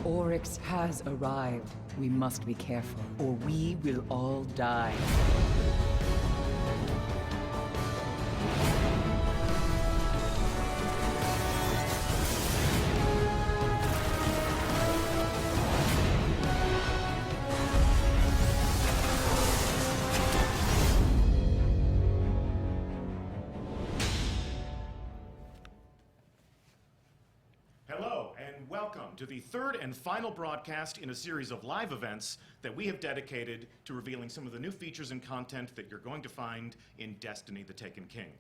Oryx has arrived. We must be careful, or we will all die. Welcome to the third and final broadcast in a series of live events that we have dedicated to revealing some of the new features and content that you're going to find in Destiny: The Taken King.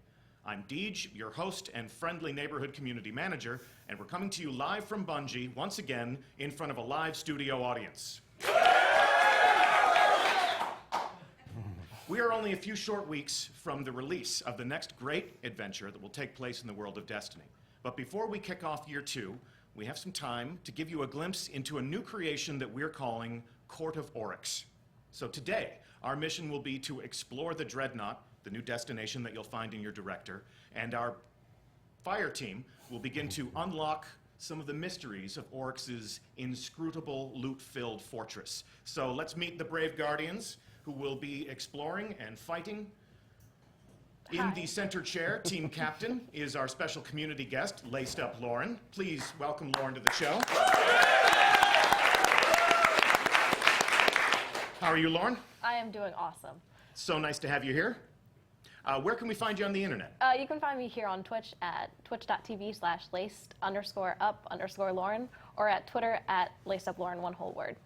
I'm Deej, your host and friendly neighborhood community manager, and we're coming to you live from Bungie, once again, in front of a live studio audience. We are only a few short weeks from the release of the next great adventure that will take place in the world of Destiny. But before we kick off year 2, we have some time to give you a glimpse into a new creation that we're calling Court of Oryx. So today, our mission will be to explore the Dreadnaught, the new destination that you'll find in your director, and our fire team will begin to unlock some of the mysteries of Oryx's inscrutable, loot-filled fortress. So let's meet the brave guardians who will be exploring and fighting. In the center chair, team captain, is our special community guest, Laced Up Lauren. Please welcome Lauren to the show. How are you, Lauren? I am doing awesome. So nice to have you here. Where can we find you on the internet? You can find me here on Twitch at twitch.tv/laced_up_Lauren or at Twitter at lacedUpLauren, one whole word.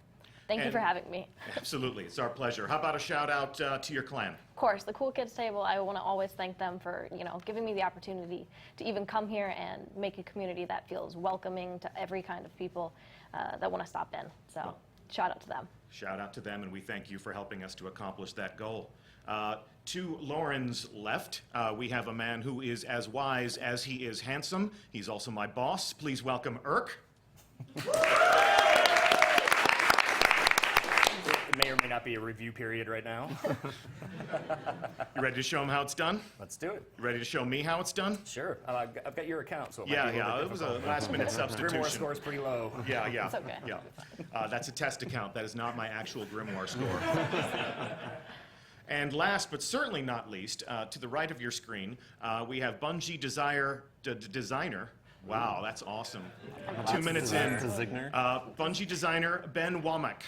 Thank you for having me. Absolutely, it's our pleasure. How about a shout out to your clan? Of course, the Cool Kids Table. I want to always thank them for giving me the opportunity to even come here and make a community that feels welcoming to every kind of people that want to stop in. So shout out to them. Shout out to them, and we thank you for helping us to accomplish that goal. To Lauren's left, we have a man who is as wise as he is handsome. He's also my boss. Please welcome Irk. It may or may not be a review period right now. You ready to show him how it's done? Let's do it. You ready to show me how it's done? Sure. I've got your account, so it yeah, might be a little bit it was a difficult. last-minute substitution. Grimoire score is pretty low. Yeah. It's okay. Yeah. That's a test account. That is not my actual Grimoire score. And last, but certainly not least, to the right of your screen, we have Bungie designer. Wow, that's awesome. 2 minutes in. Bungie designer Ben Womack.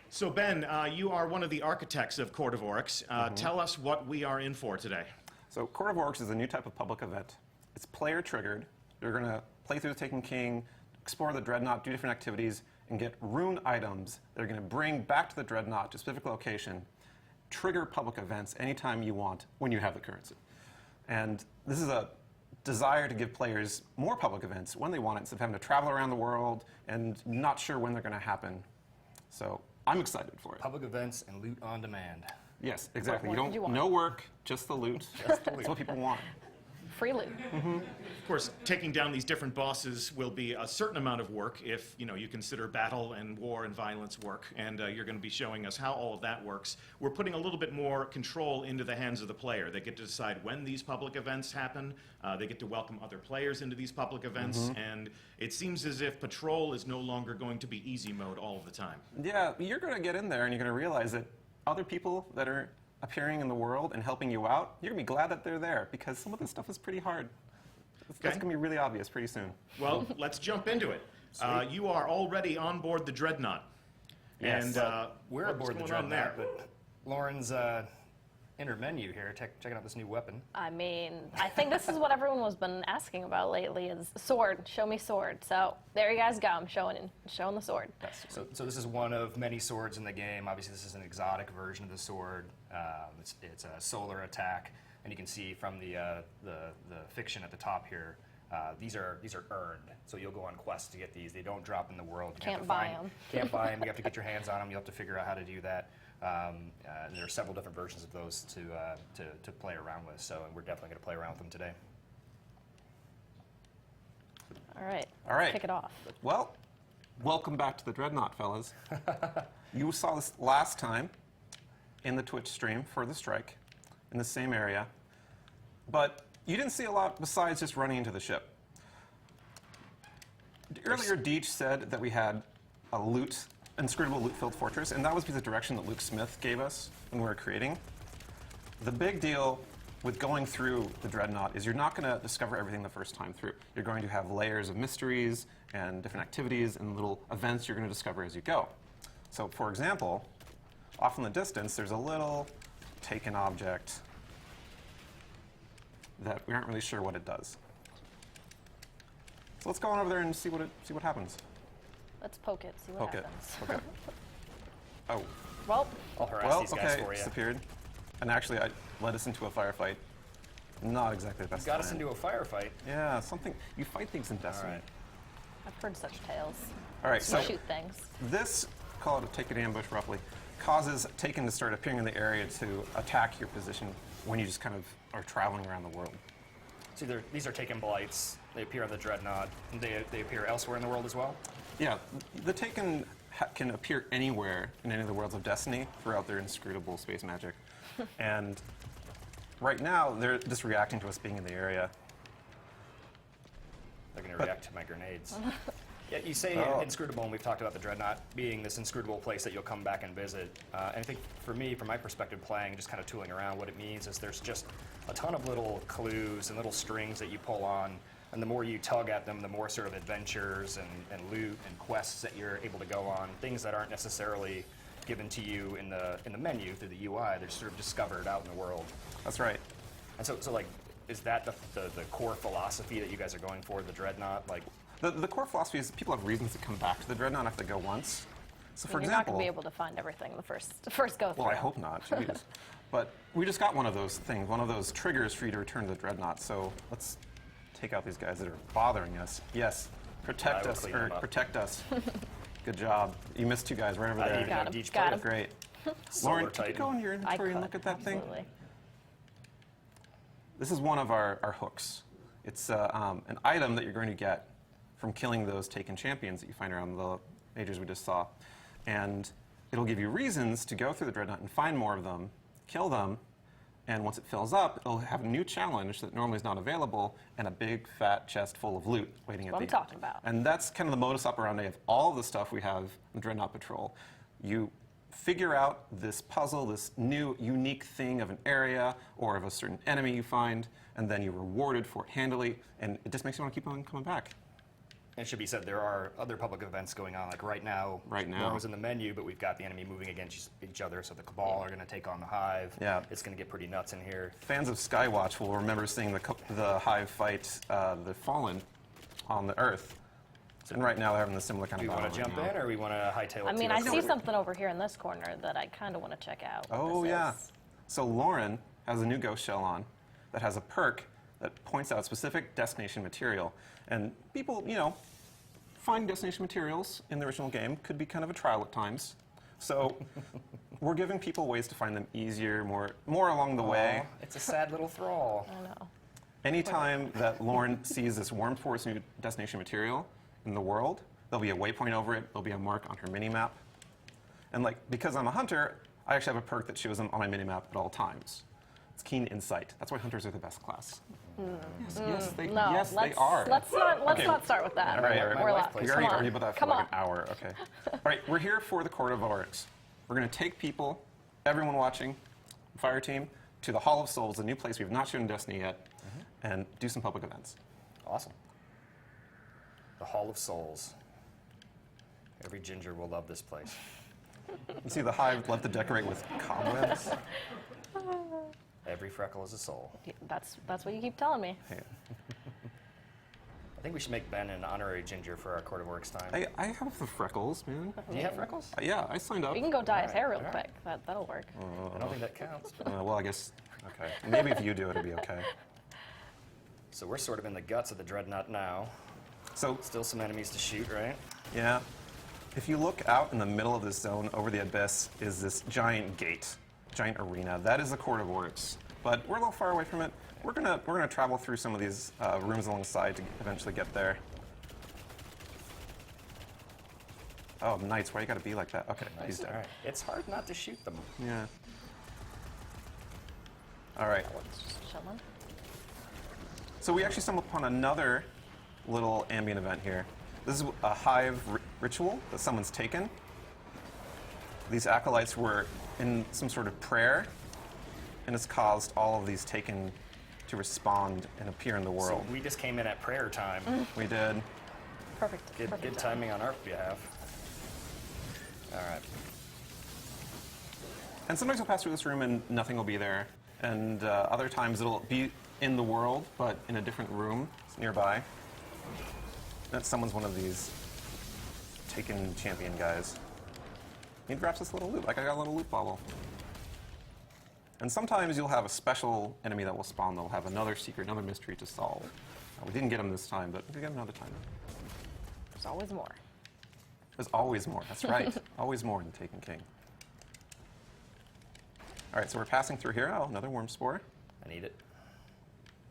So Ben, you are one of the architects of Court of Oryx. Tell us what we are in for today. So Court of Oryx is a new type of public event. It's player triggered. You're going to play through the Taken King, explore the Dreadnaught, do different activities, and get rune items that are going to bring back to the Dreadnaught to a specific location, trigger public events anytime you want when you have the currency. And this is a desire to give players more public events when they want it, instead of having to travel around the world and not sure when they're going to happen. So I'm excited for it. Public events and loot on demand. Yes, exactly. What you want? No work, just the loot. That's what people want. Free loot. Of course, taking down these different bosses will be a certain amount of work if you consider battle and war and violence work, and you're going to be showing us how all of that works. We're putting a little bit more control into the hands of the player. They get to decide when these public events happen. They get to welcome other players into these public events, and it seems as if patrol is no longer going to be easy mode all of the time. Yeah, you're going to get in there and you're going to realize that other people that are appearing in the world and helping you out, you're going to be glad that they're there, because some of this stuff is pretty hard. That's going to be really obvious pretty soon. Well, let's jump into it. You are already on board the Dreadnaught. Yes. And we're aboard the what's going on Dreadnaught, there? but Lauren's entered menu here, checking out this new weapon. I mean, I think this is what everyone has been asking about lately is sword. Show me sword. So there you guys go. I'm showing the sword. So this is one of many swords in the game. Obviously, this is an exotic version of the sword. It's a solar attack, and you can see from the fiction at the top here. These are earned, so you'll go on quests to get these. They don't drop in the world. You Can't buy them. Can't buy them. You have to get your hands on them. You'll have to figure out how to do that. There are several different versions of those to play around with. So we're definitely going to play around with them today. All right. All right. Kick it off. Well, welcome back to the Dreadnaught, fellas. You saw this last time in the Twitch stream for the strike in the same area, but you didn't see a lot besides just running into the ship. Earlier, Deej said that we had a inscrutable loot-filled fortress, and that was the direction that Luke Smith gave us when we were creating. The big deal with going through the Dreadnaught is you're not going to discover everything the first time through. You're going to have layers of mysteries and different activities and little events you're going to discover as you go. So, for example, off in the distance, there's a little taken object that we aren't really sure what it does. So let's go on over there and see what happens. Let's poke it, see what Poke it. happens. Okay. Oh. Well, I'll harass Well, these guys okay, for you. disappeared. And actually, I led us into a firefight. Not exactly the best Got us plan. into a firefight. Yeah, something. You fight things in All Destiny. right. I've heard such tales. All right, You so shoot things. this, call it a Taken ambush roughly, causes Taken to start appearing in the area to attack your position when you just kind of are traveling around the world. So these are Taken blights. They appear on the Dreadnaught. They appear elsewhere in the world as well. Yeah, the Taken can appear anywhere in any of the worlds of Destiny throughout their inscrutable space magic. And right now, they're just reacting to us being in the area. They're going to react to my grenades. Yeah, you say Oh. inscrutable, and we've talked about the Dreadnaught being this inscrutable place that you'll come back and visit. And I think for me, from my perspective, playing, just kind of tooling around, what it means is there's just a ton of little clues and little strings that you pull on. And the more you tug at them, the more sort of adventures and loot and quests that you're able to go on. Things that aren't necessarily given to you in the menu through the UI. They're sort of discovered out in the world. That's right. And so like, is that the core philosophy that you guys are going for, the Dreadnaught? Like, The core philosophy is people have reasons to come back to the Dreadnought after they go once. So, for You're not example, going to be able to find everything the first go through. well, I hope not. Jeez. But we just got one of those things, one of those triggers for you to return to the Dreadnought. So let's take out these guys that are bothering us. Yes, protect I will us, clean them Eric. up. Protect us. Good job. You missed two guys right over I there. didn't even Got know him, Deej got played him. it. Great. Solar Lauren, can you Titan. go in your I inventory and could, look at that thing? absolutely. This is one of our hooks. It's an item that you're going to get from killing those Taken champions that you find around the majors we just saw. And it'll give you reasons to go through the Dreadnought and find more of them, kill them, and once it fills up, it'll have a new challenge that normally is not available and a big fat chest full of loot waiting at What the I'm end. talking about. And that's kind of the modus operandi of all the stuff we have in the Dreadnought Patrol. You figure out this puzzle, this new unique thing of an area or of a certain enemy you find, and then you're rewarded for it handily, and it just makes you want to keep on coming back. And it should be said, there are other public events going on. Like right now, Right now. Lauren was in the menu, but we've got the enemy moving against each other. So the Cabal are going to take on the Hive. Yeah. It's going to get pretty nuts in here. Fans of Skywatch will remember seeing the Hive fight the Fallen on the Earth. And right now they're having a similar kind Do we of battle. want to jump right now. in, or we want to hightail it? I mean, to I us? see something over here in this corner that I kind of want to check out. what Oh, this yeah. is. So Lauren has a new ghost shell on that has a perk that points out specific destination material. And people, finding destination materials in the original game could be kind of a trial at times. So we're giving people ways to find them easier, more along the way. Aw, it's a sad little thrall. I know. Anytime that Lauren sees this Worm Force new destination material in the world, there'll be a waypoint over it, there'll be a mark on her mini-map. And because I'm a hunter, I actually have a perk that shows them on my mini-map at all times. It's Keen Insight. That's why hunters are the best class. Yes, they are. Let's not start with that. All right, We're my wife locked. plays We Come already on. argued about that for Come like on. an hour. Okay. All right, we're here for the Court of Oryx. We're going to take people, everyone watching, Fire Team, to the Hall of Souls, a new place we've not shown in Destiny yet, and do some public events. Awesome. The Hall of Souls. Every ginger will love this place. You see the Hive love to decorate with cobwebs. Every freckle is a soul. Yeah, that's what you keep telling me. Hey, I think we should make Ben an honorary ginger for our Court of Oryx time. I have the freckles, man. Do you have freckles? Yeah, I signed up. We can go dye his hair real Alright. quick. That'll work. I don't think that counts. Well, I guess, okay. Maybe if you do it, it'll be okay. So we're sort of in the guts of the Dreadnaught now. So, Still some enemies to shoot, right? yeah, if you look out in the middle of this zone over the abyss is this giant gate, giant arena. That is the Court of Oryx. But we're a little far away from it. We're gonna travel through some of these rooms alongside to eventually get there. Oh, Knights, why you gotta be like that? Okay, he's All dead. right. It's hard not to shoot them. Yeah. All right. Let's just chilling. So we actually stumbled upon another little ambient event here. This is a hive ritual that someone's taken. These acolytes were in some sort of prayer, and it's caused all of these taken to respond and appear in the world. So we just came in at prayer time. We did. Perfect. Good Perfect timing on our behalf. All right. And sometimes you'll pass through this room and nothing will be there. And other times it'll be in the world, but in a different room nearby. And someone's one of these taken champion guys. He drops this little loot, like I got a little loot bauble. And sometimes you'll have a special enemy that will spawn that will have another secret, another mystery to solve. We didn't get him this time, but we'll get him another time. There's always more. There's always more, that's right. Always more in Taken King. All right, so we're passing through here. Oh, another worm spore. I need it.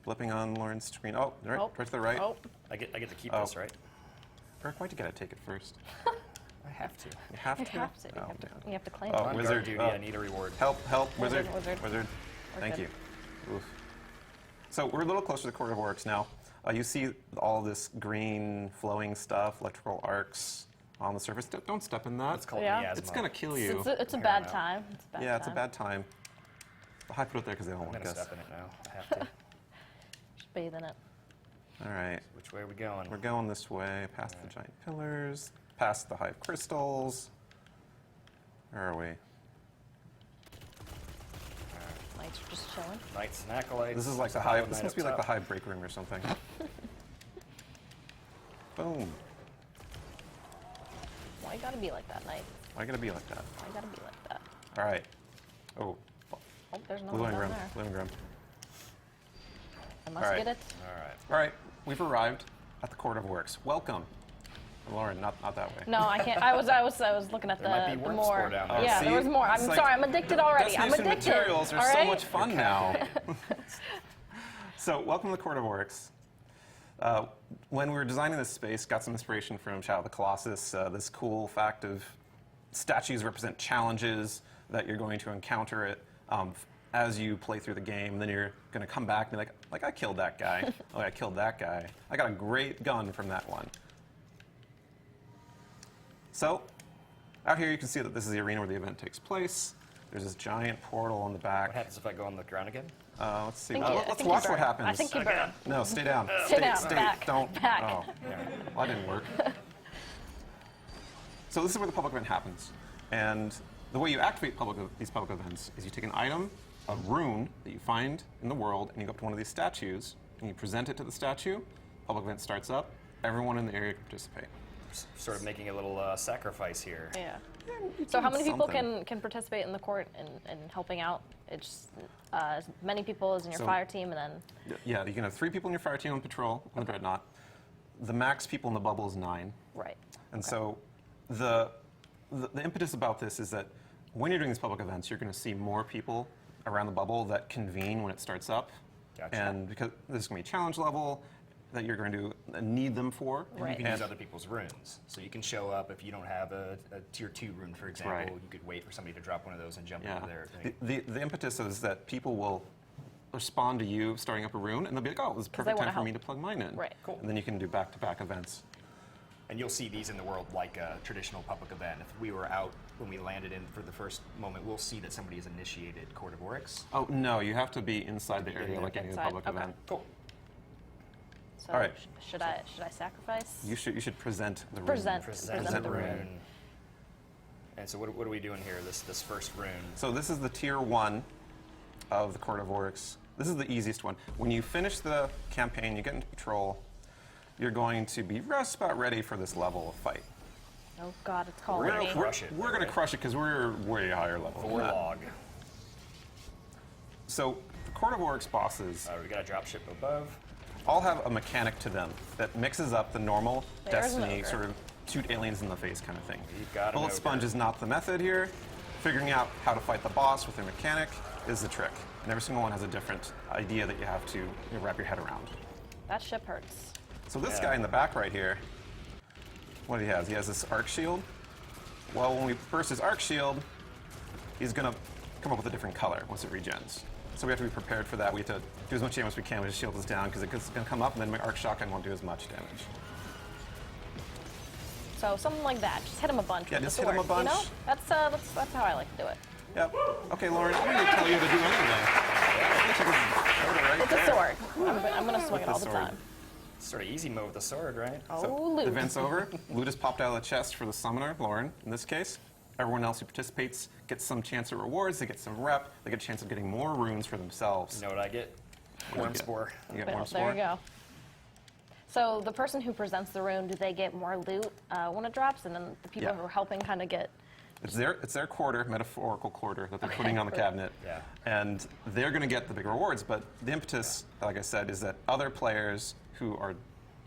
Flipping on Lauren's screen. Oh, right, Oh. right to the right. Oh, I get to keep Oh. this, right? Or why'd you gotta take it first? I have to. You have you to? have to. Oh, You damn. have to claim Oh, it. On wizard. guard duty, Oh. I need a reward. Help, help, wizard. Wizard. Wizard. We're Thank good. you. Oof. So we're a little closer to the Court of Oryx now. You see all this green flowing stuff, electrical arcs on the surface. Don't step in that. It's called Yeah. miasma. It's gonna kill you. It's a Hear bad him out. time. It's a bad Yeah, it's a time. bad time. I put it there because they don't I'm want gonna us. step in it now. I have to. Just bathe in it. All right. Which way are we going? We're going this way, past the giant pillars, past the hive crystals. Where are we? Lights are just chilling. Knights and acolytes. This is like the There's a hive. Hollow This Knight must be up like the top. hive break room or something. Boom. Why you gotta be like that, Knight? Why gotta be like that? Why you gotta be like that? All right. Oh, Oh, there's no blue one down engram. there. Blue engram. I must All right. get it. All right. All right, we've arrived at the Court of Oryx. Welcome. Lauren, not that way. No, I can't. I was looking at There might be the worm more. spore down there. Yeah, See? there was more. I'm It's like sorry. I'm addicted already. I'm Destination addicted. materials are all so right? much fun now. So, welcome to the Court of Oryx. When we were designing this space, got some inspiration from Shadow of the Colossus. This cool fact of statues represent challenges that you're going to encounter as you play through the game. Then you're going to come back and be like I killed that guy. Oh, I killed that guy. I got a great gun from that one. So, out here you can see that this is the arena where the event takes place. There's this giant portal on the What back. happens if I go on the ground again? Let's see. I Let's think you watch burn. what happens. I think you burn. No, stay down. Sit down. Stay. Back. Don't. Back. Oh, well, that didn't work. So this is where the public event happens, and the way you activate these public events is you take an item, a rune that you find in the world, and you go up to one of these statues and you present it to the statue. Public event starts up. Everyone in the area can participate. Sort of making a little sacrifice here. Yeah. You So how do many people something. can participate in the court and helping out? It's as many people as in your So- fire team, and then Yeah, you can have 3 people in your fire team on patrol on the Dreadnaught. The max people in the bubble is 9. right. And so the impetus about this is that when you're doing these public events, you're going to see more people around the bubble that convene when it starts up. Gotcha. And because there's going to be a challenge level that you're going to need them for. And Right. you can use other people's runes. So you can show up if you don't have a tier 2 rune, for example. right. You could wait for somebody to drop one of those and jump Yeah. over there. The impetus is that people will respond to you starting up a rune, and they'll be like, oh, this is they perfect wanna time for me help. to plug mine in. Right. Cool. And then you can do back-to-back events. And you'll see these in the world like a traditional public event. If we were out when we landed in for the first moment, we'll see that somebody has initiated Court of Oryx. Oh, no, you have to be inside the area like any other Inside, public okay. event. Cool. So All right. should I sacrifice? You should present the rune. Present. Present Present the the rune. rune. And so what are we doing here, this first rune? So this is the tier 1 of the Court of Oryx. This is the easiest one. When you finish the campaign, you get into patrol, you're going to be just about ready for this level of fight. Oh God, it's calling We're me. gonna crush it. We're going to crush it because we're way higher level. than that. Warlog. So the Court of Oryx bosses We got a dropship above. all have a mechanic to them that mixes up the normal There's an Destiny ogre. sort of shoot aliens in the face kind of thing. You've got an Bullet ogre. sponge is not the method here. Figuring out how to fight the boss with a mechanic is the trick. And every single one has a different idea that you have to wrap your head around. That ship hurts. So this Yeah. guy in the back right here, what he has this arc shield. Well, when we burst his arc shield, he's going to come up with a different color once it regens. So we have to be prepared for that. We have to do as much damage as we can when his shield is down because it's going to come up and then my arc shotgun won't do as much damage. So something like that. Just hit him a bunch Yeah, with just the hit sword. him a bunch. You know? That's how I like to do it. Yep. Okay, Lauren, I'm going to tell you to do anything. Right It's there. a sword. I'm gonna swing it the all the sword. time. Sort of easy mode with the sword, right? Oh, The loot. event's over. Loot is popped out of the chest for the summoner, Lauren, in this case. Everyone else who participates gets some chance at rewards. They get some rep. They get a chance of getting more runes for themselves. You know what I get? Worm spore. You get Well, more there spore. you go. So the person who presents the rune, do they get more loot when it drops, and then the people Yeah. who are helping kind of get? It's their quarter, metaphorical quarter, that they're putting on the cabinet. Yeah. And they're going to get the big rewards. But the impetus, like I said, is that other players who are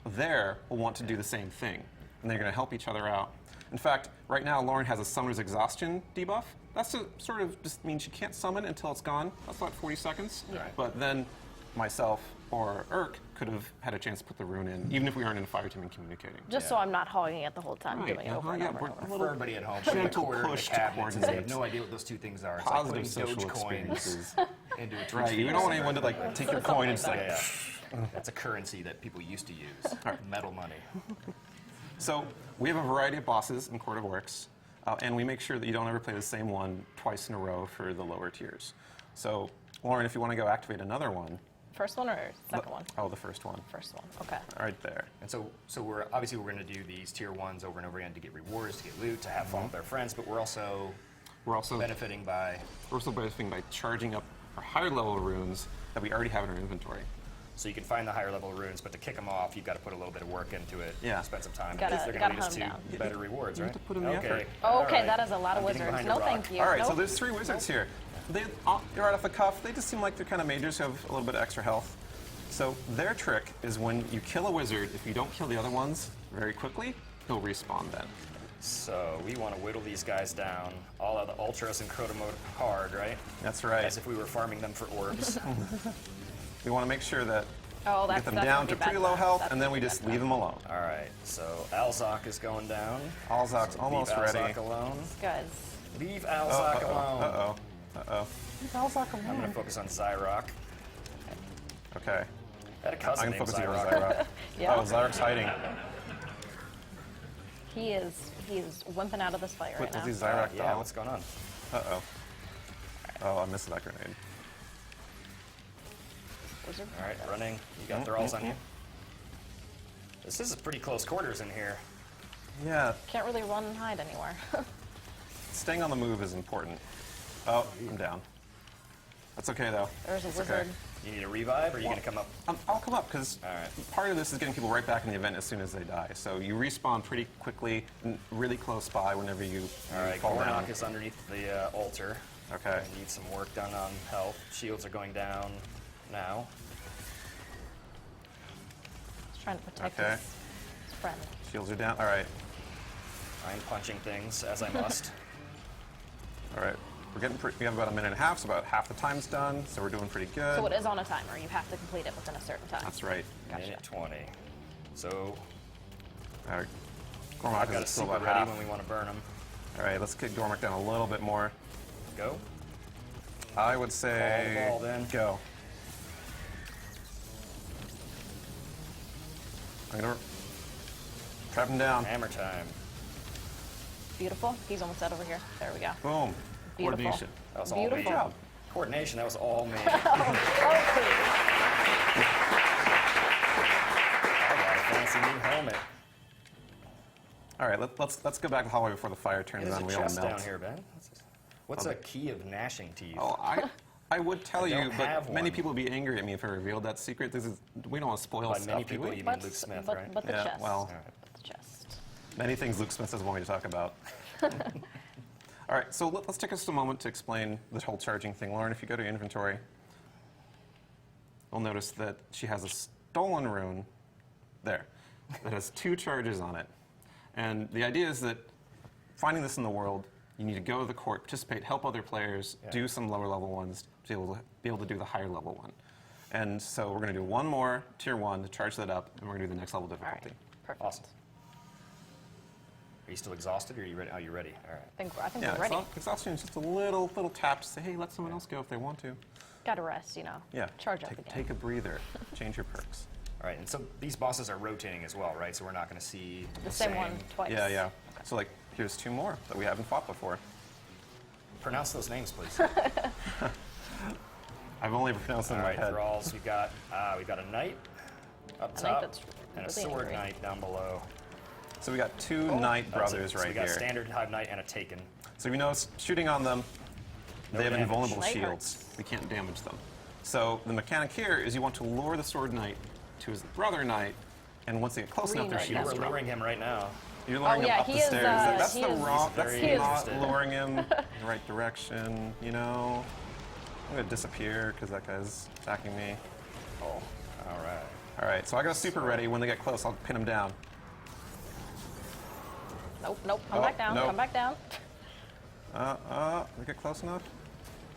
there will want to do the same thing. And they're going to help each other out. In fact, right now, Lauren has a summoner's exhaustion debuff. That's to sort of just means she can't summon until it's gone. That's about 40 seconds. Yeah. But then myself or Urk could have had a chance to put the rune in, even if we aren't in a fire team and communicating. Just so I'm not hogging it the whole time, Right, doing it over and yeah, over we're and a over. little For everybody at home, putting a gentle quarter in the push to cabinet since they have coordinate. no idea what those two things are. It's Positive like putting social Doge coins experiences. into a tweet Right, you feed don't want somewhere. anyone to like take your coin and just like. Yeah, yeah. That's a currency that people used to use. Metal money. So we have a variety of bosses in Court of Oryx, and we make sure that you don't ever play the same one twice in a row for the lower tiers. So, Lauren, if you want to go activate another one. First one or second one? Oh, the first one. First one. Okay. Right there. And so we're obviously we're going to do these tier ones over and over again to get rewards, to get loot, to have fun with our friends, but we're also benefiting by. We're also benefiting by charging up our higher level runes that we already have in our inventory. So you can find the higher level runes, but to kick them off, you've got to put a little bit of work into it. Yeah. Spend some time. Gotta- because they're gotta going to lead us hunt to 'em better rewards, You right? have to put in the okay. effort. Oh, All okay, right. that is a lot of I'm getting wizards. behind No, a rock. thank you. All right, so Nope. there's 3 wizards here. They're right off the cuff. They just seem like they're kind of mages who have a little bit of extra health. So their trick is when you kill a wizard, if you don't kill the other ones very quickly, he'll respawn then. So we want to whittle these guys down, all out of the ultras and crota mode hard, right? That's right. As if we were farming them for orbs. We want to make sure that Oh, we that's get them that's down gonna to be pretty bad low times. health, That's and then gonna we be just bad leave them alone. All right, so Alzok is going down. Alzok's almost Leave ready. Alzok alone. times. Guys, Leave Alzok alone. Uh-oh. Uh-oh. Alzok I'm alone. going to focus on Zyrok. Okay. I had a cousin I'm named focusing on Zyrok. Zyrok. Yeah. Oh, Zyrok's hiding. he is wimping out of this fight right With now. these Zyrok Yeah, dolls. what's going on? Uh-oh. Oh, I missed that grenade. Wizard. All right, running. You got thralls on you. This is pretty close quarters in here. Yeah, Can't really run and hide anywhere. staying on the move is important. Oh, I'm down. That's okay, though. There's a It's wizard. okay. You need a revive, or are you going to come up? I'll come up, because All right. part of this is getting people right back in the event as soon as they die. So you respawn pretty quickly, really close by whenever you All right, fall down. Gornok is underneath the altar. Okay. I need some work done on health. Shields are going down now. He's trying to protect Okay. his friend. Shields are down. All right. I'm punching things as I must. All right. We have about a minute and a half, so about half the time's done, so we're doing pretty good. So it is on a timer. You have to complete it within a certain time. That's right. Gotcha. Minute 20. So All right. Gormak I've got a is still super about ready half. when we want to burn them. All right, let's kick Gormak down a little bit more. Go. I would say Ball then. go. I'm gonna trap him down. Hammer time. Beautiful. He's almost out over here. There we go. Boom. Beautiful. Coordination. That was all Beautiful. me. Good job. Coordination, that was all me. Oh, please. I got a fancy new helmet. All right, let's go back to the hallway before the fire turns There's on. a We all chest melt. down here, Ben. What's a key of gnashing teeth? Oh, I would tell I you, don't have but many one. people would be angry at me if I revealed that secret. We don't want to spoil By stuff, many do people, we? you mean Luke Smith, right? But the Yeah, chest. well. But the chest. Many things Luke Smith doesn't want me to talk about. All right, so let's take us a moment to explain the whole charging thing. Lauren, if you go to inventory, you'll notice that she has a stolen rune there that has 2 charges on it. And the idea is that finding this in the world, you need to go to the court, participate, help other players, do some lower level ones to be able to do the higher level one. And so we're going to do one more tier 1 to charge that up, and we're going to do the next level All right. difficulty. Perfect. Awesome. Are you still exhausted, or are you ready? Oh, you're ready. All right. I think Yeah, we're ready. exhaustion is just a little tap to say, hey, let someone else go if they want to. Got to rest, Yeah, Charge up again. take a breather, change your perks. All right, and so these bosses are rotating as well, right? So we're not going to see The same one twice. Yeah, yeah. So like, here's 2 more that we haven't fought before. Pronounce those names, please. I've only pronounced them All in right, my head. thralls. We've got a knight up A knight top that's and a really sword angry. knight down below. So we got 2 knight That's it. brothers So right we got here. standard hive knight and a taken. So we know it's shooting on them. No They have damage. invulnerable Knight shields. We can't damage them. So the mechanic here is you want to lure the sword knight to his brother knight, and once they get close enough, their Re-knight shields We're drop. luring him right now. You're luring him yeah, up he the is, stairs. That's he the is- wrong. he's That's very not interested. luring him in the right direction. You know, I'm gonna disappear because that guy's attacking me. Oh, all right. All right, so I got a super ready. When they get close, I'll pin him down. Nope, nope. Come Oh, back down. nope. Come back down. We get close enough?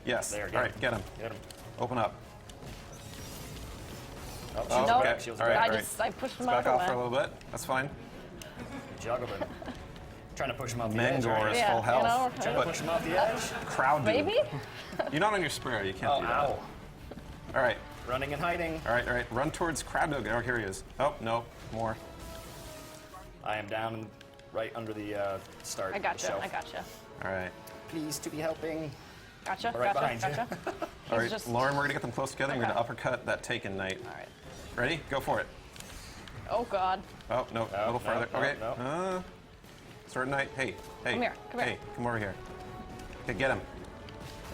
Yes. There, All get right, him. get him. Get him. Open up. Oh, Oh, shields Nope. are okay. back. Shields All are right, back. I pushed him Let's out back of the off for a way. little bit. That's fine. Juggled him. Trying to push him off the edge. Mangor Right? is Yeah, full you health. know, Trying to but push him off the edge. crowd dude. Maybe? You're not on your sprayer. You can't Oh, do that. ow. All right. Running and hiding. All right, all right. Run towards crowd dog. Oh, here he is. Oh, no. More. I am down right under the start. I gotcha. shelf. I gotcha. All right. Pleased to be helping. Gotcha. Right Gotcha. behind you. Gotcha. All right, just- Lauren, we're going to get them close together. You're Okay. going to uppercut that taken knight. All right. Ready? Go for it. Oh God. Oh, no. a little no, farther. no, okay. no. Sword knight. Hey. Hey. Come here, come here. Hey, come over here. Okay, get him.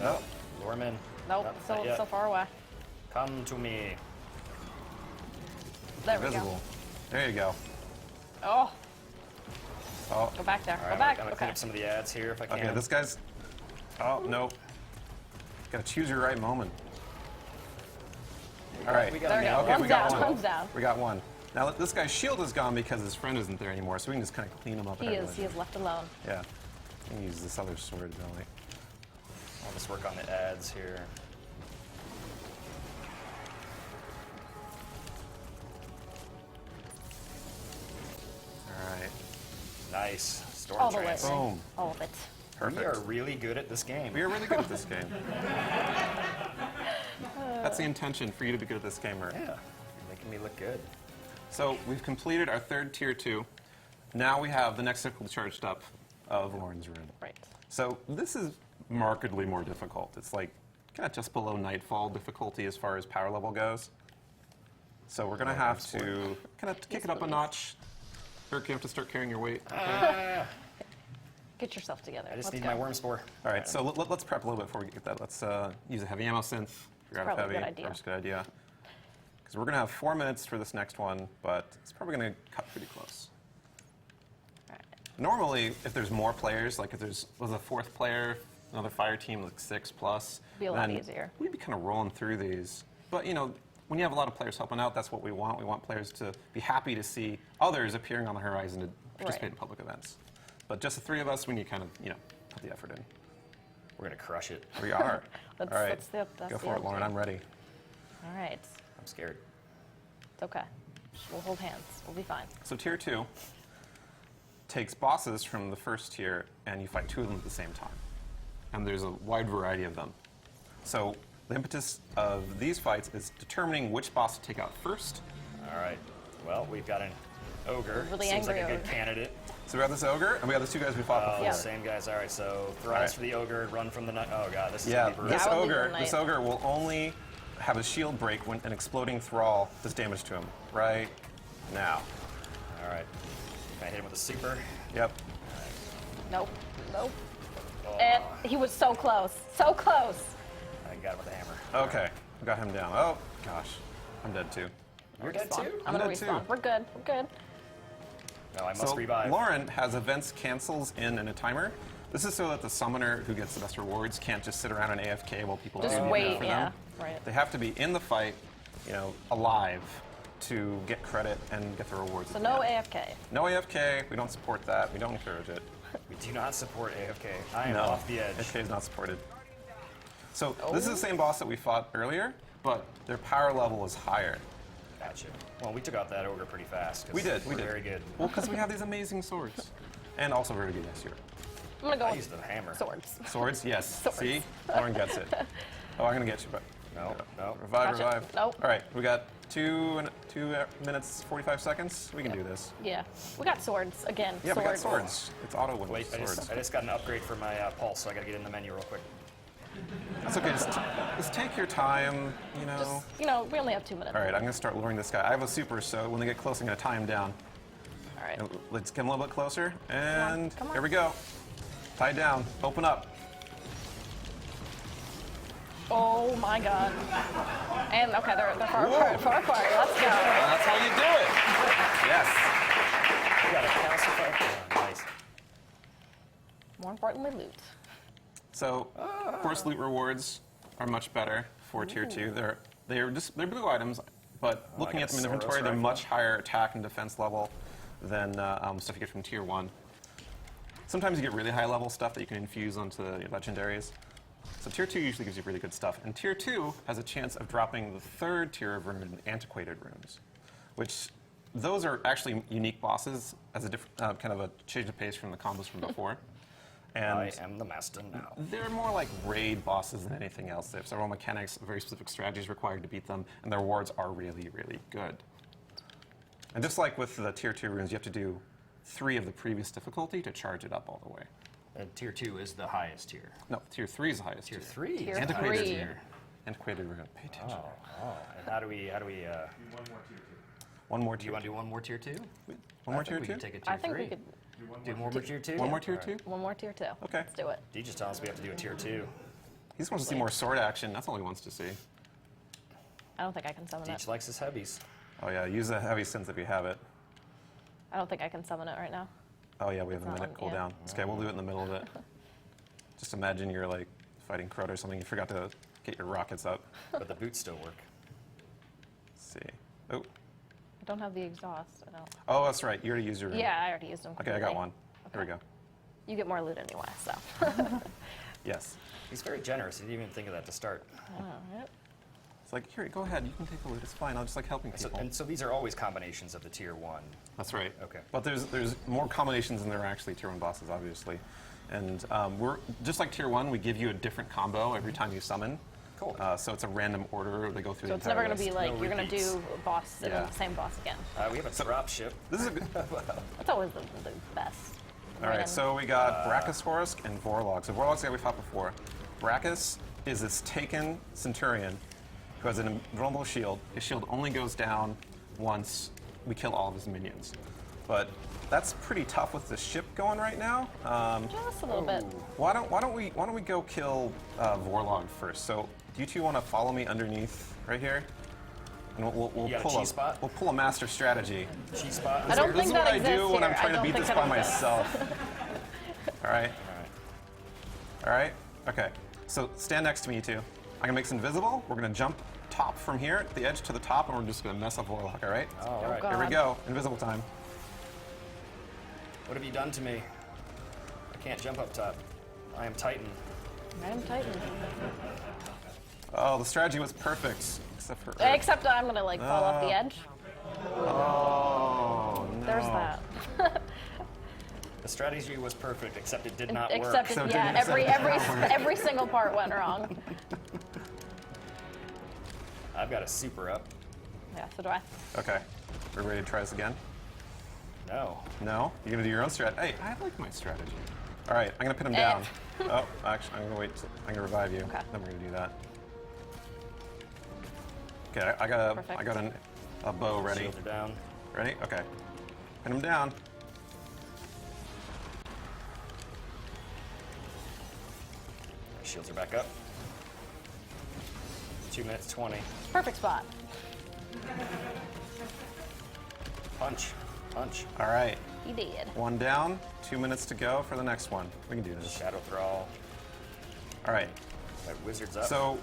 No. Lure him in. Nope. Not yet. So far away. Come to me. There we Invisible. go. There you go. Oh, Oh, go back there. All Go right, back. I'm gonna Okay. clean up some of the ads here if I can. okay. This guy's. Oh, no. Got to choose your right moment. All right. We got There him we go. now. Okay, One's we got down. one. One's down. We got one. Now this guy's shield is gone because his friend isn't there anymore, so we can just kind of clean him up. He at is. everyone. He is left alone. Yeah. We can use this other sword, don't we? I'll just work on the ads here. All right. Nice. Storm All the way. trance. Boom. All of it. Perfect. We are really good at this game. We are really good at this game. That's the intention, for you to be good at this game, Mert. Yeah. You're making me look good. So we've completed our third tier 2. Now we have the next circle charged up of Lauren's rune. Right. So this is markedly more difficult. It's like kind of just below Nightfall difficulty as far as power level goes. So we're going to have to kind of kick it up a notch. Dirk, you have to start carrying your weight. Get yourself together. I just Let's need go. my worm spore. All right, so let's prep a little bit before we get that. Let's use a heavy ammo synth. You're out of probably a heavy. good idea. That's a good idea. Because we're going to have 4 minutes for this next one, but it's probably going to cut pretty close. All right. Normally, if there's more players, like if there's was a 4th player, another fire team, like 6 plus, Be a lot then easier. we'd be kind of rolling through these. But, you know, when you have a lot of players helping out, that's what we want. We want players to be happy to see others appearing on the horizon to participate in public events. But just the 3 of us, we need to kind of, you know, put the effort in. We're gonna crush it. We are. That's- All right, that's go the for it, Lauren. objective. I'm ready. All right. I'm scared. It's okay. We'll hold hands. We'll be fine. So tier 2 takes bosses from the first tier, and you fight 2 of them at the same time. And there's a wide variety of them. So the impetus of these fights is determining which boss to take out first. All right. Well, we've got an ogre. Really Seems like angry a good ogre. candidate. So we got this ogre, and we got the 2 guys we fought before. Yeah. Same guys. All right. So thralls right. for the ogre. Run from the knight. Oh god, this is Yeah, gonna be brutal. this I would leave ogre, the knight. this ogre will only have his shield break when an exploding thrall does damage to him. Right now. All right. Can I hit him with a super? Yep. Nope. Nope. Oh, And he was so close. So close. I got him with a hammer. Okay, we got him down. Oh gosh, I'm dead too. You're dead Respawn. too? I'm gonna dead too. respawn. We're good. We're good. No, I must So revive. Lauren has events cancels in and a timer. This is so that the summoner who gets the best rewards can't just sit around and AFK while people Just do wait. for Yeah. them. Right. They have to be in the fight, you know, alive to get credit and get the rewards. So at the no end. AFK. No AFK. We don't support that. We don't encourage it. We do not support AFK. I am No, off the edge. AFK is not supported. So this is the same boss that we fought earlier, but their power level is higher. Gotcha. Well, we took out that ogre pretty fast. 'cause We did. we're very good. Well, because we have these amazing swords, and also very good this year. I'm gonna go I with used the hammer. swords. Swords, yes. Swords. See, Lauren gets it. Oh, I'm gonna get you, but No, no. revive, Gotcha. revive. Nope. All right, we got two 2 minutes, 45 seconds. We can do this. Yeah. We got swords again. Yeah, swords. we got swords. It's auto win Wait, with I swords. just got an upgrade for my pulse, so I gotta get in the menu real quick. That's okay. Just take your time, you know. Just, you know, we only have 2 minutes. All right, I'm going to start luring this guy. I have a super, so when they get close, I'm going to tie him down. All right. And let's get him a little bit closer. And come on. here we go. Tied down. Open up. Oh my god. And okay, they're far apart. Far apart. Let's go. That's how you do it. Yes. We got a calcified. Nice. More importantly, loot. So, of course, loot rewards are much better for tier 2. They're blue items, but looking got at them in a Soros inventory, they're rifle. much higher attack and defense level than stuff you get from tier 1. Sometimes you get really high level stuff that you can infuse onto your legendaries. So tier 2 usually gives you really good stuff. And tier 2 has a chance of dropping the 3rd tier of rune, antiquated runes, which those are actually unique bosses as a different kind of a change of pace from the combos from before. And I am the master now. they're more like raid bosses than anything else. They have several mechanics, very specific strategies required to beat them, and their rewards are really, really good. And just like with the tier 2 runes, you have to do 3 of the previous difficulty to charge it up all the way. And tier 2 is the highest tier. No, tier 3 is the highest Tier tier. 3 Tier is the Antiquated highest three. tier. Antiquated rune. Pay attention. And how do we One more do tier you want to 2. do one more tier 2? One more I think tier we 2? could take a tier I think 3. we could do more tier 2? One more tier 2? one more tier 2. Okay. Let's do it. D just tells us we have to do a tier 2. He just wants to see more sword action. That's all he wants to see. I don't think I can summon it. Deech likes his heavies. Oh yeah, use the heavy since if you have it. I don't think I can summon it right now. Oh yeah, we have a Not minute one, yeah. cooldown. Okay, we'll do it in the middle of it. Just imagine you're like fighting Crota or something. You forgot to get your rockets up. But the boots still work. Let's see. Oh, I don't have the exhaust. I don't. oh, that's right. You already used your. Yeah, I already used them. Okay, I got completely. one. Here we go. You get more loot anyway, so. Yes. He's very generous. He didn't even think of that to start. All right. It's like here, go ahead. You can take the loot. It's fine. I'll just like helping So, people. and so these are always combinations of the tier 1. That's right. Okay. But there's more combinations than there are actually tier 1 bosses, obviously. And we're just like tier 1. We give you a different combo every time you summon. Cool. So it's a random order. They go through So the it's entire never going to be list. like No you're going to repeats. do a boss and then Yeah. the same boss again. We have a drop ship. This is a good. That's always the best. All right, Random. so we got Brachiosaurus and Vorlog. So Vorlog's the guy we fought before. Brachus is this taken Centurion who has an invulnerable shield. His shield only goes down once we kill all of his minions. But that's pretty tough with the ship going right now. Just a little bit. Why don't we go kill Vorlog first? So do you two want to follow me underneath right here? And we'll You got a pull cheese spot? we'll pull a master strategy. Cheese spot. I don't This think is that what I exists do when I'm here. trying I to don't beat think this that by exists. myself. All right. All right. Okay. So stand next to me, you two. I'm gonna make this invisible. We're gonna jump top from here, at the edge to the top, and we're just gonna mess up Warlock. All right. All Oh, right. God. Here we go. Invisible time. What have you done to me? I can't jump up top. I am Titan. I am Titan. Oh, the strategy was perfect, except for. Except that I'm going to like fall off the edge. Oh no. There's that. The strategy was perfect, except it did not Except work. it, it yeah, didn't- every single part went wrong. I've got a super up. Yeah, so do I. Okay. We're ready to try this again. No. No? You're gonna do your own strat. Hey, I like my strategy. All right, I'm gonna pin him Eh. down. Oh, actually, I'm gonna wait. I'm gonna revive you. Okay. Then we're gonna do that. Okay, I got Perfect. a bow ready. Shields are down. Ready? Okay. Pin him down. Shields are back up. 2 minutes 20. Perfect spot. Punch. Punch. All right. He did. One down. 2 minutes to go for the next one. We can do this. Shadow Thrall. All right. Got wizards up. So,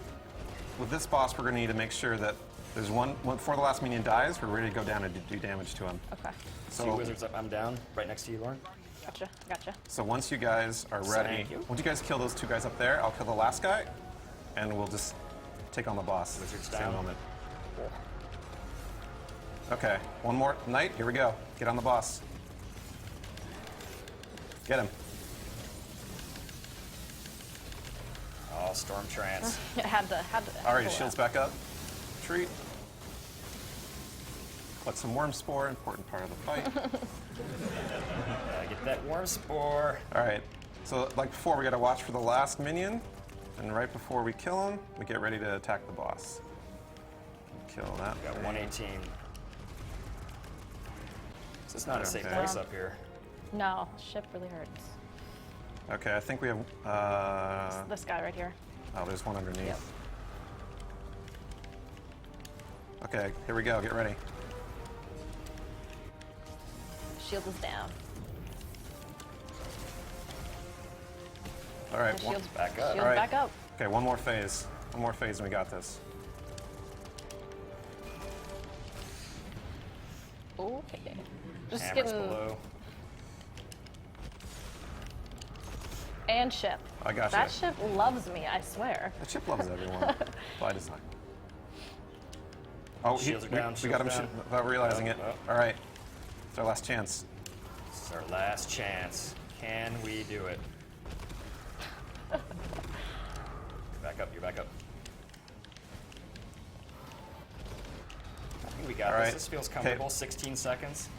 with this boss, we're gonna need to make sure that there's one before the last minion dies. We're ready to go down and do damage to him. Okay. Two So, wizards up. I'm down. Right next to you, Lauren. Gotcha. so once you guys are ready, Thank you. once you guys kill those two guys up there, I'll kill the last guy, and we'll just take on the boss. Wizards Same down. moment. Okay, one more knight. Here we go. Get on the boss. Get him. Oh, Storm Trance. Had to. All right, pull his shield's that. back up. Retreat. But some worm spore, important part of the fight. Get that worm spore. All right. So like before, we got to watch for the last minion, and right before we kill him, we get ready to attack the boss. Kill that. We got thing. 118. This is not a safe Okay. place up here. No, ship really hurts. Okay, I think we have. This guy right here. Oh, there's one underneath. Yep. Okay, here we go. Get ready. Shield is down. All right. The shield's back up. Shield's All right. back up. Okay, one more phase. One more phase, and we got this. Okay. Just Hammers getting below. and ship. I got That you. ship loves me, I swear. The chip loves everyone by design. Oh, Shields are down, we got him shields down. without realizing Oh, it. oh. All right, it's our last chance. This is our last chance. Can we do it? Back up, you're back up. I think we got All this. right. This feels Okay. comfortable. 16 seconds.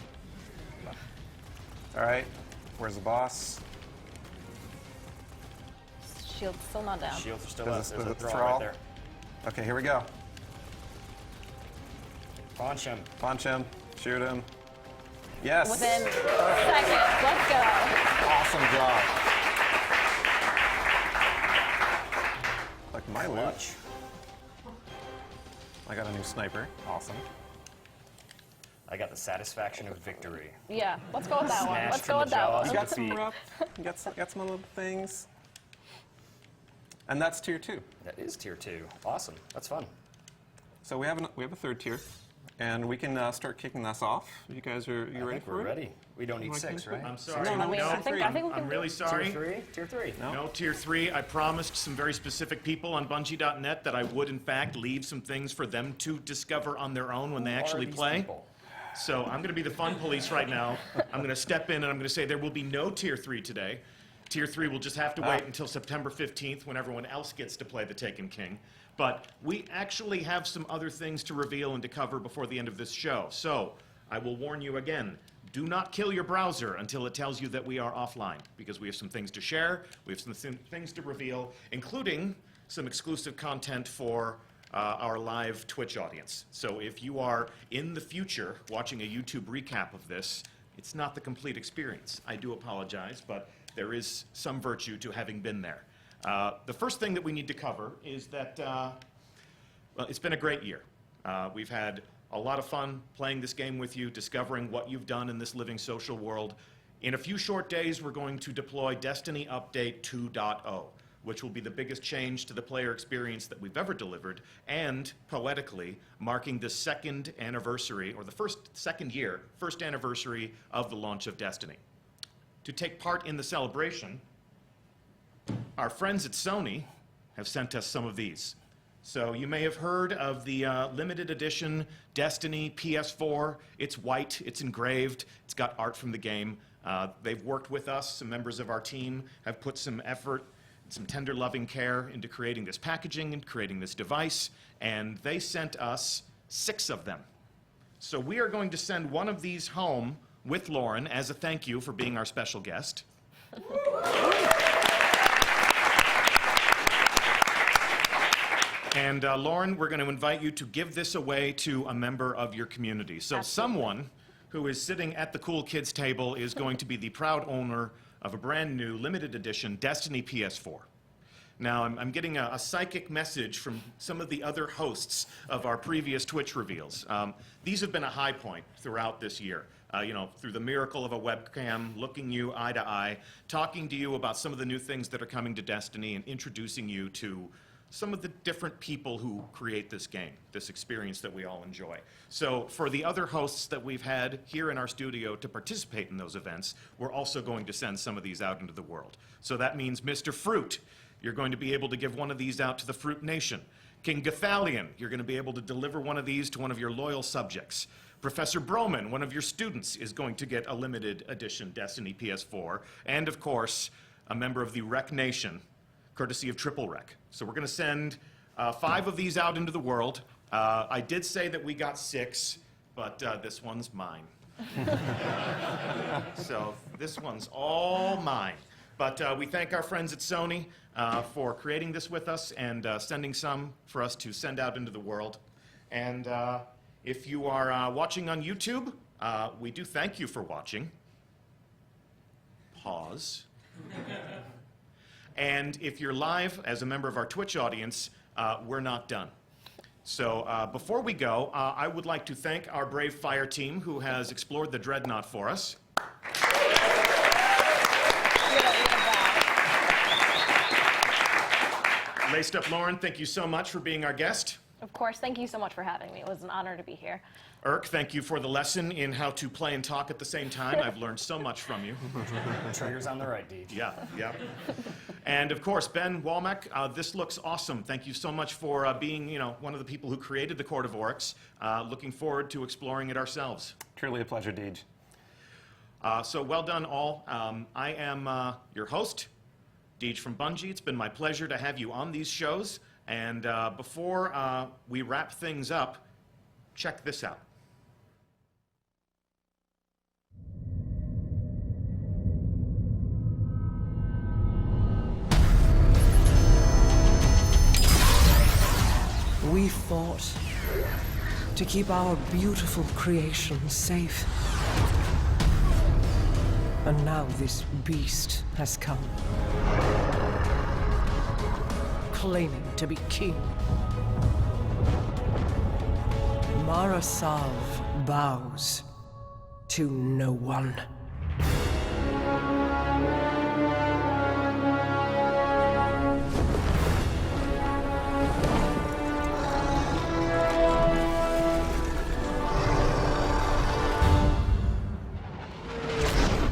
All right, where's the boss? Shield's still not down. Shields are still Is up. this There's a the draw thrall? right there. Okay, here we go. Punch him. Punch him, shoot him. Yes. Within seconds. Let's go. Awesome job. Like my loot. Clutch. I got a new sniper. Awesome. I got the satisfaction of victory. Yeah, let's go with that one. Smashed Let's from go the with that jaws. one. You got some Defeat. rough. You got some little things. And that's tier 2. That is tier 2. Awesome. That's fun. So we have a third tier, and we can start kicking this off. You guys are I ready think for we're it? ready. We don't need Like 6, me? right? I'm sorry. No, I mean, I think we I'm can really do sorry. Tier 3? Tier 3. No. No, Tier 3. I promised some very specific people on Bungie.net that I would, in fact, leave some things for them to discover on their own when they Who are actually these play. people? So I'm going to be the fun police right now. I'm going to step in and I'm going to say there will be no Tier 3 today. Tier 3 will just have to wait until September 15th when everyone else gets to play the Taken King. But we actually have some other things to reveal and to cover before the end of this show. So I will warn you again. Do not kill your browser until it tells you that we are offline, because we have some things to share, we have some things to reveal, including some exclusive content for our live Twitch audience. So if you are in the future watching a YouTube recap of this, it's not the complete experience. I do apologize, but there is some virtue to having been there. The first thing that we need to cover is that well, it's been a great year. We've had a lot of fun playing this game with you, discovering what you've done in this living social world. In a few short days, we're going to deploy Destiny Update 2.0, which will be the biggest change to the player experience that we've ever delivered, and, poetically, marking the second anniversary, or the first anniversary of the launch of Destiny. To take part in the celebration, our friends at Sony have sent us some of these. So you may have heard of the limited edition Destiny PS4. It's white, it's engraved, it's got art from the game. They've worked with us, some members of our team have put some effort, some tender loving care into creating this packaging and creating this device, and they sent us 6 of them. So we are going to send one of these home with Lauren as a thank you for being our special guest. And Lauren, we're going to invite you to give this away to a member of your community. So someone who is sitting at the cool kids table is going to be the proud owner of a brand new limited edition Destiny PS4. Now, I'm getting a psychic message from some of the other hosts of our previous Twitch reveals. These have been a high point throughout this year. Through the miracle of a webcam, looking you eye to eye, talking to you about some of the new things that are coming to Destiny, and introducing you to some of the different people who create this game, this experience that we all enjoy. So for the other hosts that we've had here in our studio to participate in those events, we're also going to send some of these out into the world. So that means Mr. Fruit, you're going to be able to give one of these out to the Fruit Nation. King Gathalion, you're going to be able to deliver one of these to one of your loyal subjects. Professor Broman, one of your students, is going to get a limited edition Destiny PS4. And of course, a member of the Rec Nation, courtesy of Triple Rec. So we're going to send 5 of these out into the world. I did say that we got 6. but this one's mine. So this one's all mine. But we thank our friends at Sony for creating this with us and sending some for us to send out into the world. And if you are watching on YouTube, we do thank you for watching. Pause. And if you're live as a member of our Twitch audience, we're not done. So before we go, I would like to thank our brave fire team who has explored the Dreadnaught for us. Laced Up Lauren, thank you so much for being our guest. Of course, thank you so much for having me. It was an honor to be here. Irk, thank you for the lesson in how to play and talk at the same time. I've learned so much from you. Trigger's on the right, Deej. Yeah, yeah. And of course, Ben Walmack, this looks awesome. Thank you so much for being, one of the people who created the Court of Oryx. Looking forward to exploring it ourselves. Truly a pleasure, Deej. So well done, all. I am your host, Deej from Bungie. It's been my pleasure to have you on these shows. And before we wrap things up, check this out. We fought to keep our beautiful creation safe. And now this beast has come, claiming to be king. Marasav bows to no one.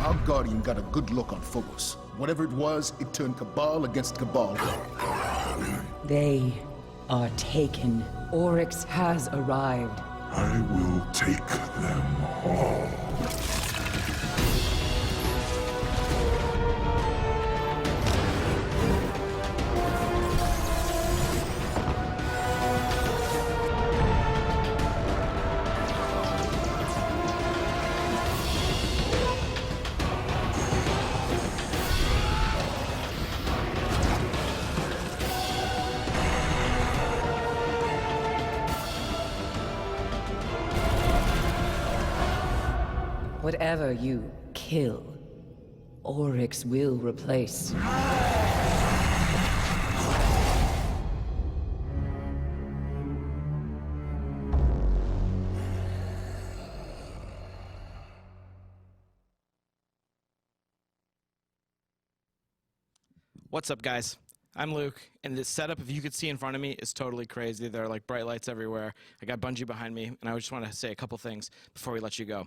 Our Guardian got a good look on Phobos. Whatever it was, it turned Cabal against Cabal. They are taken. Oryx has arrived. I will take them all. Whatever you kill, Oryx will replace. What's up, guys? I'm Luke, and this setup, if you could see in front of me, is totally crazy. There are like bright lights everywhere. I got Bungie behind me, and I just want to say a couple things before we let you go.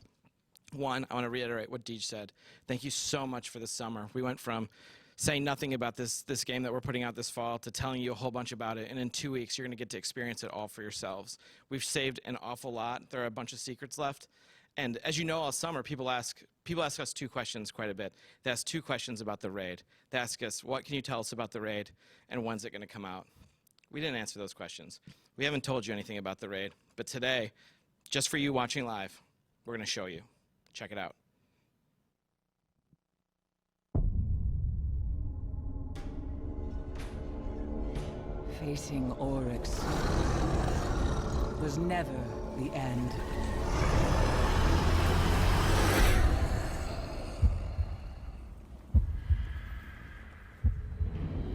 One, I want to reiterate what Deej said. Thank you so much for this summer. We went from saying nothing about this game that we're putting out this fall to telling you a whole bunch about it, and in 2 weeks, you're going to get to experience it all for yourselves. We've saved an awful lot. There are a bunch of secrets left. And as you know, all summer, people ask us two questions quite a bit. They ask two questions about the raid. They ask us, what can you tell us about the raid, and when's it going to come out? We didn't answer those questions. We haven't told you anything about the raid. But today, just for you watching live, we're going to show you. Check it out. Facing Oryx was never the end.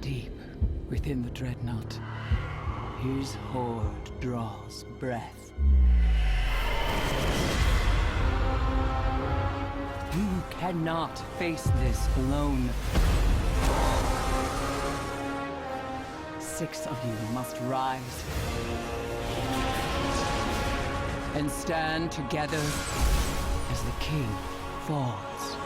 Deep within the Dreadnaught, his horde draws breath. You cannot face this alone. 6 of you must rise and stand together as the king falls.